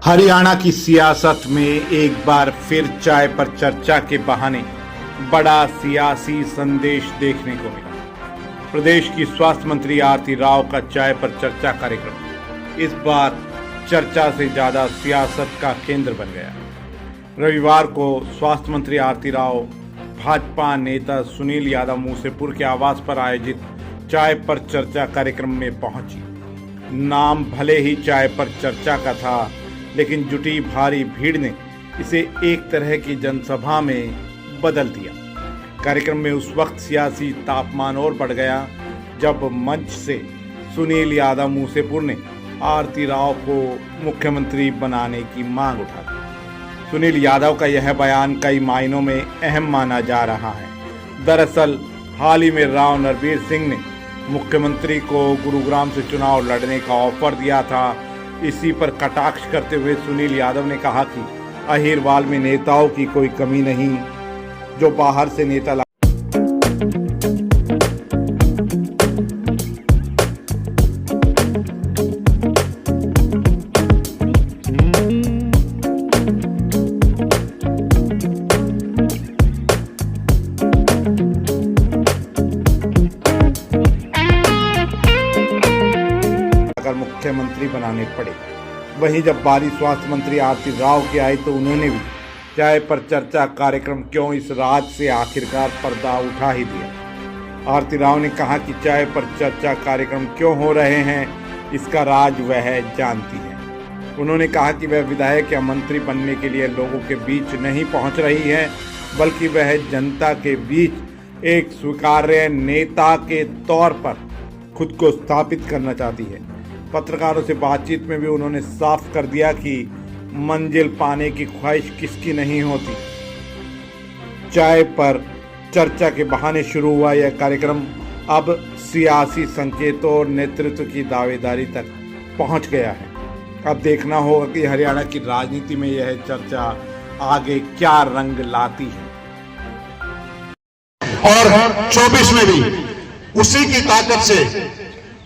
हरियाणा की सियासत में एक बार फिर चाय पर चर्चा के बहाने बड़ा सियासी संदेश देखने को मिला। प्रदेश की स्वास्थ्य मंत्री आरती राव का चाय पर चर्चा कार्यक्रम इस बार चर्चा से ज्यादा सियासत का केंद्र बन गया। रविवार को स्वास्थ्य मंत्री आरती राव भाजपा नेता सुनील यादव मूसेपुर के आवास पर आयोजित चाय पर चर्चा कार्यक्रम में पहुंची। नाम भले ही चाय पर चर्चा का था, लेकिन जुटी भारी भीड़ ने इसे एक तरह की जनसभा में बदल दिया। कार्यक्रम में उस वक्त सियासी तापमान और बढ़ गया जब मंच से सुनील यादव मूसेपुर ने आरती राव को मुख्यमंत्री बनाने की मांग उठा दी। सुनील यादव का यह बयान कई मायनों में अहम माना जा रहा है। दरअसल हाल ही में राव नरबीर सिंह ने मुख्यमंत्री को गुरुग्राम से चुनाव लड़ने का ऑफर दिया था। इसी पर कटाक्ष करते हुए सुनील यादव ने कहा कि अहिरवाल में नेताओं की कोई कमी नहीं, जो बाहर से नेता मुख्यमंत्री बनाने पड़े। वहीं जब बारी स्वास्थ्य मंत्री आरती राव की आई तो उन्होंने भी चाय पर चर्चा कार्यक्रम क्यों इस राज से आखिरकार पर्दा उठा ही दिया। आरती राव ने कहा कि चाय पर चर्चा कार्यक्रम क्यों हो रहे हैं, इसका राज वह जानती है। उन्होंने कहा कि वह विधायक या मंत्री बनने के लिए लोगों के बीच नहीं पहुंच रही है, बल्कि वह जनता के बीच एक स्वीकार्य नेता के तौर पर खुद को स्थापित करना चाहती है। पत्रकारों से बातचीत में भी उन्होंने साफ कर दिया कि मंजिल पाने की ख्वाहिश किसकी नहीं होती। चाय पर चर्चा के बहाने शुरू हुआ यह कार्यक्रम अब सियासी संकेतों और नेतृत्व की दावेदारी तक पहुंच गया है। अब देखना होगा कि हरियाणा की राजनीति में यह चर्चा आगे क्या रंग लाती है। और 24 में भी उसी की ताकत से,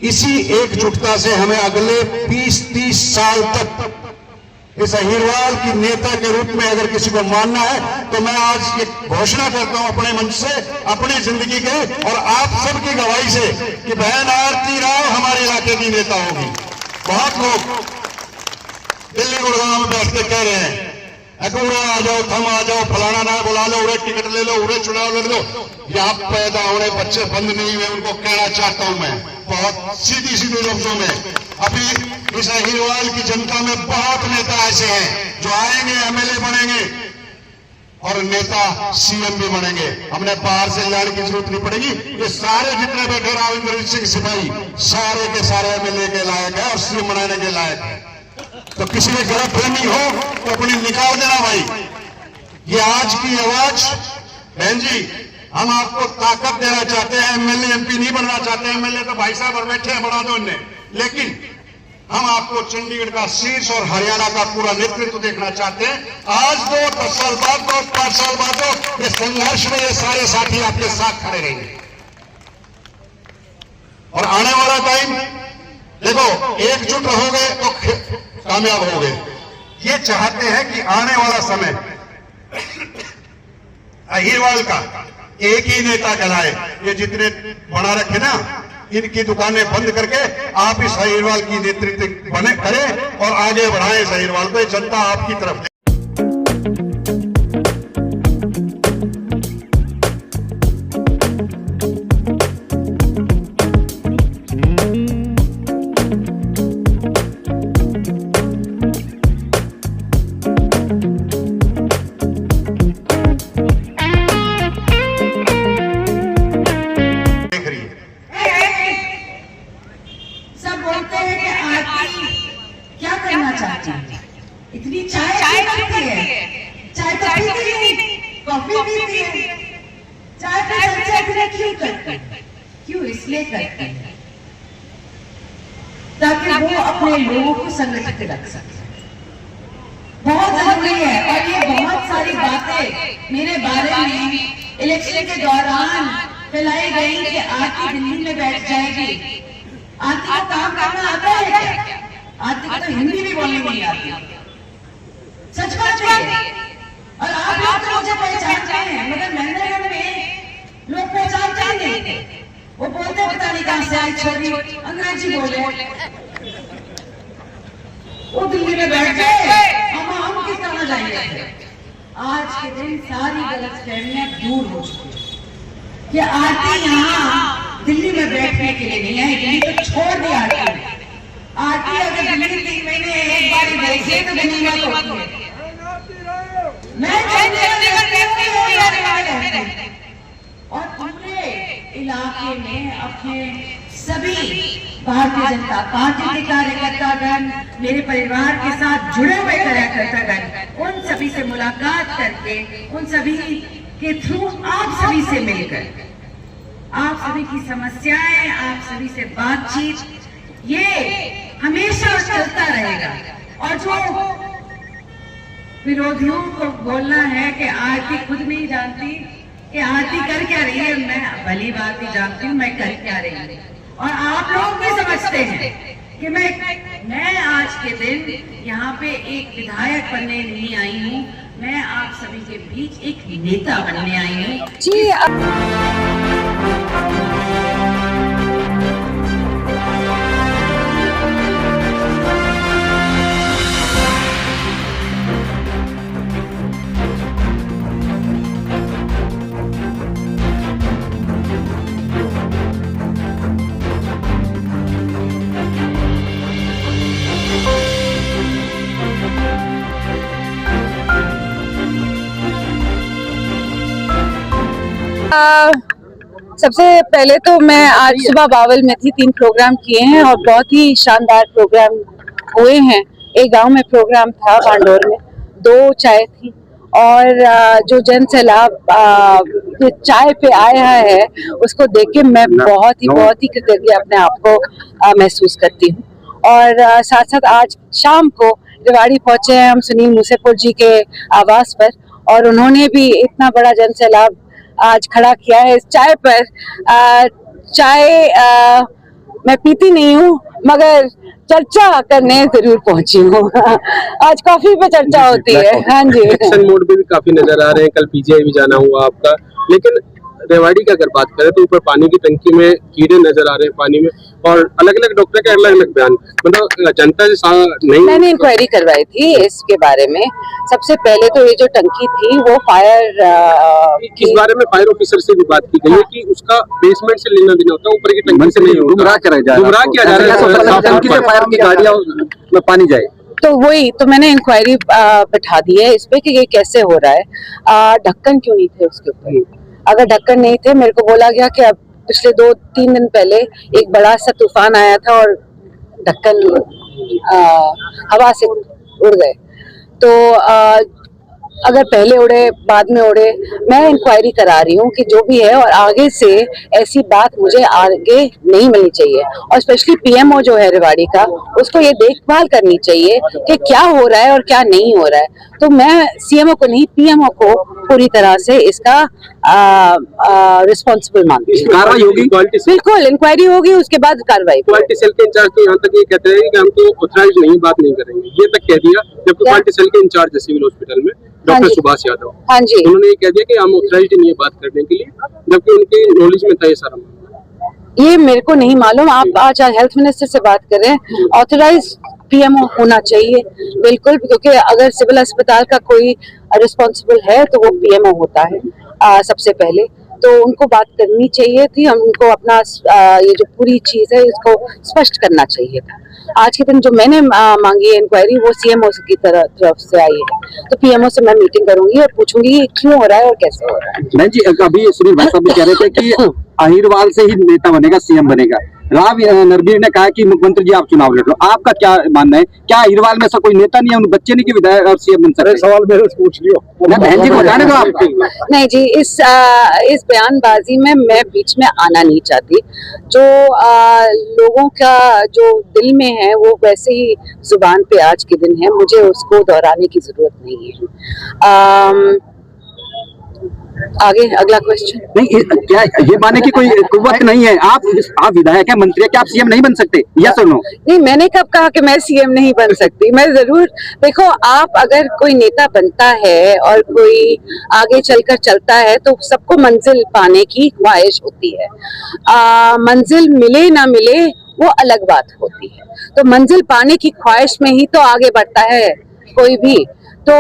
इसी एकजुटता से हमें अगले 20-30 साल तक इस अहिरवाल की नेता के रूप में अगर किसी को मानना है तो मैं आज ये घोषणा करता हूं अपने मंच से, अपनी जिंदगी के और आप सबकी गवाही से कि बहन आरती राव हमारे इलाके की नेता होगी। बहुत लोग दिल्ली गुड़गांव में बैठ के कह रहे हैं उरे आ जाओ, थम आ जाओ, फलाना ना बुला लो, उरे टिकट ले लो, उरे चुनाव लड़ लो। यहाँ पैदा होने बच्चे बंद नहीं हुए, उनको कहना चाहता हूं मैं बहुत सीधी लफ्जों में। अभी इस अहिरवाल की जनता में बहुत नेता ऐसे हैं जो आएंगे, एमएलए बनेंगे और नेता सीएम भी बनेंगे। हमने बाहर से लाने की जरूरत नहीं पड़ेगी। ये सारे जितने बैठे राविंद्र सिंह सिपाही सारे के सारे एमएलए के लायक है और सीएम बनाने के लायक है। तो किसी में गलतफहमी हो तो अपनी निकाल देना भाई। ये आज की आवाज, बहन जी, हम आपको ताकत देना चाहते हैं। एमएलए एमपी नहीं बनना चाहते। एमएलए तो भाई साहब और बैठे हैं, बना दो इन्हें। लेकिन हम आपको चंडीगढ़ का शीर्ष और हरियाणा का पूरा नेतृत्व देखना चाहते हैं। आज दो 10 साल बाद दो 5 साल बाद दो ये संघर्ष में ये सारे साथी आपके साथ खड़े रहेंगे। और आने वाला टाइम देखो, एकजुट रहोगे तो कामयाब हो गए। ये चाहते हैं कि आने वाला समय अहिरवाल का एक ही नेता कहलाए। ये जितने बना रखे ना, इनकी दुकानें बंद करके आप इस अहिरवाल की नेतृत्व बने करें और आगे बढ़ाएं इस अहिरवाल को। जनता आपकी तरफ इतनी चाय पीती है, चाय तो पीती नहीं, कॉफी पीती है। चाय पे चर्चा फिर क्यों करती है? क्यों? इसलिए करती है ताकि वो अपने लोगों को संगठित रख सके। बहुत जरूरी है। और ये बहुत सारी बातें मेरे बारे में इलेक्शन के दौरान फैलाई गई कि आरती दिल्ली में बैठ जाएगी। आरती को काम करना आता है क्या? आरती को तो हिंदी भी बोलनी नहीं आती। सच बात है। और आप लोग तो मुझे पहचानते हैं, मगर महेंद्रगढ़ में लोग पहचानते नहीं। वो बोलते पता नहीं कहां से आई छोरी, अंग्रेजी बोले, वो दिल्ली में बैठ गए, हम किस तरह जाएंगे। आज के दिन सारी गलतफहमियां दूर हो चुकी है कि आरती यहाँ दिल्ली में बैठने के लिए नहीं आई, दिल्ली तो छोड़ दी आरती अगर दिल्ली 3 महीने एक बार बैठे तो गनीमत होती है। मैं और पूरे इलाके में अपने सभी भारतीय जनता पार्टी के कार्यकर्तागण, मेरे परिवार के साथ जुड़े हुए कार्यकर्तागण, उन सभी से मुलाकात करके, उन सभी के थ्रू आप सभी से मिलकर, आप सभी की समस्याएं, आप सभी से बातचीत, ये हमेशा चलता रहेगा। और जो विरोधियों को बोलना है कि आरती खुद नहीं जानती कि आरती कर क्या रही है, मैं भली बात ही जानती हूँ मैं कर क्या रही हूँ। और आप लोग भी समझते हैं कि मैं आज के दिन यहाँ पे एक विधायक बनने नहीं आई हूँ, मैं आप सभी के बीच एक नेता बनने आई हूँ। जी सबसे पहले तो मैं आज सुबह बावल में थी, 3 प्रोग्राम किए हैं और बहुत ही शानदार प्रोग्राम हुए हैं। एक गांव में प्रोग्राम था बांडोर में, 2 चाय थी और जो जन सैलाब चाय पे आया है उसको देख के मैं बहुत ही कृतज्ञ अपने आप को महसूस करती हूँ। और साथ साथ आज शाम को रेवाड़ी पहुंचे हैं हम सुनील मूसेपुर जी के आवास पर, और उन्होंने भी इतना बड़ा जन सैलाब आज खड़ा किया है इस चाय पर। चाय मैं पीती नहीं हूँ मगर चर्चा करने जरूर पहुंची हूँ। आज कॉफी पे चर्चा होती है। हाँ जी, इलेक्शन मोड पे भी काफी नजर आ रहे हैं, कल पीजीआई भी जाना हुआ आपका, लेकिन रेवाड़ी की अगर बात करें तो ऊपर पानी की टंकी में कीड़े नजर आ रहे हैं पानी में, और अलग अलग डॉक्टर के अलग अलग बयान, मतलब जनता से नहीं। मैंने इंक्वायरी करवाई थी इसके बारे में। सबसे पहले तो ये जो टंकी थी वो फायर इस बारे में फायर ऑफिसर से भी बात की गई है कि उसका बेसमेंट से लेना देना होता है, ऊपर की टंकी से नहीं होता। गुमराह किया जा रहा है, गाड़ियां में पानी जाए। तो वही तो मैंने इंक्वायरी बैठा दी है इस पे कि ये कैसे हो रहा है। ढक्कन क्यों नहीं थे उसके ऊपर? अगर ढक्कन नहीं थे, मेरे को बोला गया कि अब पिछले 2-3 दिन पहले एक बड़ा सा तूफान आया था और ढक्कन हवा से उड़ गए। तो अगर पहले उड़े बाद में उड़े, मैं इंक्वायरी करा रही हूँ कि जो भी है, और आगे से ऐसी बात मुझे आगे नहीं मिलनी चाहिए। और स्पेशली पीएमओ जो है रेवाड़ी का, उसको ये देखभाल करनी चाहिए कि क्या हो रहा है और क्या नहीं हो रहा है। तो मैं सीएमओ को नहीं, पीएमओ को पूरी तरह से इसका रिस्पॉन्सिबल मानती हूँ। कार्रवाई होगी, बिल्कुल इंक्वायरी होगी, उसके बाद कार्रवाई। क्वालिटी सेल के इंचार्ज तो यहाँ तक ये कहते हैं कि हम तो ऑथराइज नहीं बात नहीं करेंगे, ये तक कह दिया, जबकि क्वालिटी सेल के इंचार्ज है सिविल हॉस्पिटल में डॉक्टर सुभाष यादव, हाँ जी, उन्होंने ये कह दिया कि हम ऑथराइज्ड नहीं है बात करने के लिए, जबकि उनके नॉलेज में था ये सारा। ये मेरे को नहीं मालूम। आप आज हेल्थ मिनिस्टर से बात कर रहे हैं, ऑथराइज पीएमओ होना चाहिए बिल्कुल, क्योंकि अगर सिविल अस्पताल का कोई रिस्पॉन्सिबल है तो वो पीएमओ होता है सबसे पहले। तो उनको बात करनी चाहिए थी, हम उनको अपना ये जो पूरी चीज है इसको स्पष्ट करना चाहिए था। आज के दिन जो मैंने मांगी है इंक्वायरी, वो सीएमओ की तरफ से आई है, तो पीएमओ से मैं मीटिंग करूंगी और पूछूंगी क्यों हो रहा है और कैसे हो रहा है। नहीं जी, अभी सुनील भाई साहब भी कह रहे थे कि अहिरवाल से ही नेता बनेगा, सीएम बनेगा। राव नरबीर ने कहा कि मुख्यमंत्री जी आप चुनाव लड़ लो, आपका क्या मानना है? क्या अहिरवाल में ऐसा कोई नेता नहीं है, उन बच्चे नहीं कि विधायक और सीएम बन सकते? सवाल मेरे से पूछ लियो, बहन जी को बताने दो आप। नहीं जी, इस बयानबाजी में मैं बीच में आना नहीं चाहती। जो लोगों का जो दिल में है वो वैसे ही जुबान पे आज के दिन है, मुझे उसको दोहराने की जरूरत नहीं है। आगे अगला क्वेश्चन। नहीं क्या ये माने कि कोई कुव्वत नहीं है, आप विधायक हैं, मंत्री है, क्या आप सीएम नहीं बन सकते? यस और नो? नहीं, मैंने कब कहा कि मैं सीएम नहीं बन सकती। मैं जरूर, देखो, आप अगर कोई नेता बनता है और कोई आगे चलकर चलता है तो सबको मंजिल पाने की ख्वाहिश होती है। मंजिल मिले ना मिले वो अलग बात होती है, तो मंजिल पाने की ख्वाहिश में ही तो आगे बढ़ता है कोई भी। तो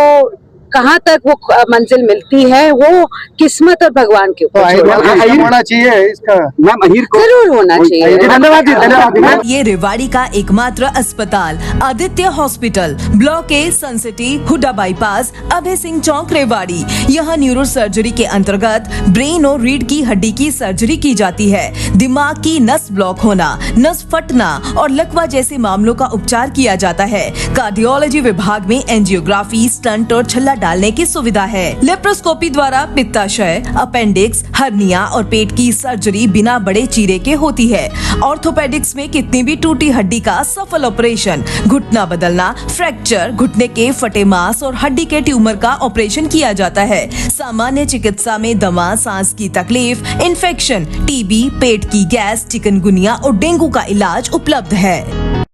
कहाँ तक वो मंजिल मिलती है वो किस्मत और भगवान के ऊपर छोड़ा है। होना चाहिए इसका मैम, अहीर को जरूर होना चाहिए। धन्यवाद जी, धन्यवाद। ये रेवाड़ी का एकमात्र अस्पताल Aditya hospital, block A, sun city, Huda bypass, Abhay Singh Chowk, Rewari. यहाँ न्यूरो सर्जरी के अंतर्गत ब्रेन और रीढ़ की हड्डी की सर्जरी की जाती है। दिमाग की नस ब्लॉक होना, नस फटना और लकवा जैसे मामलों का उपचार किया जाता है। कार्डियोलॉजी विभाग में एंजियोग्राफी, स्टंट और छल्ला डालने की सुविधा है। लेप्रोस्कोपी द्वारा पित्ताशय, अपेंडिक्स, हर्निया और पेट की सर्जरी बिना बड़े चीरे के होती है। ऑर्थोपेडिक्स में कितनी भी टूटी हड्डी का सफल ऑपरेशन, घुटना बदलना, फ्रैक्चर, घुटने के फटे मांस और हड्डी के ट्यूमर का ऑपरेशन किया जाता है। सामान्य चिकित्सा में दमा, सांस की तकलीफ, इन्फेक्शन, टीबी, पेट की गैस, चिकनगुनिया और डेंगू का इलाज उपलब्ध है।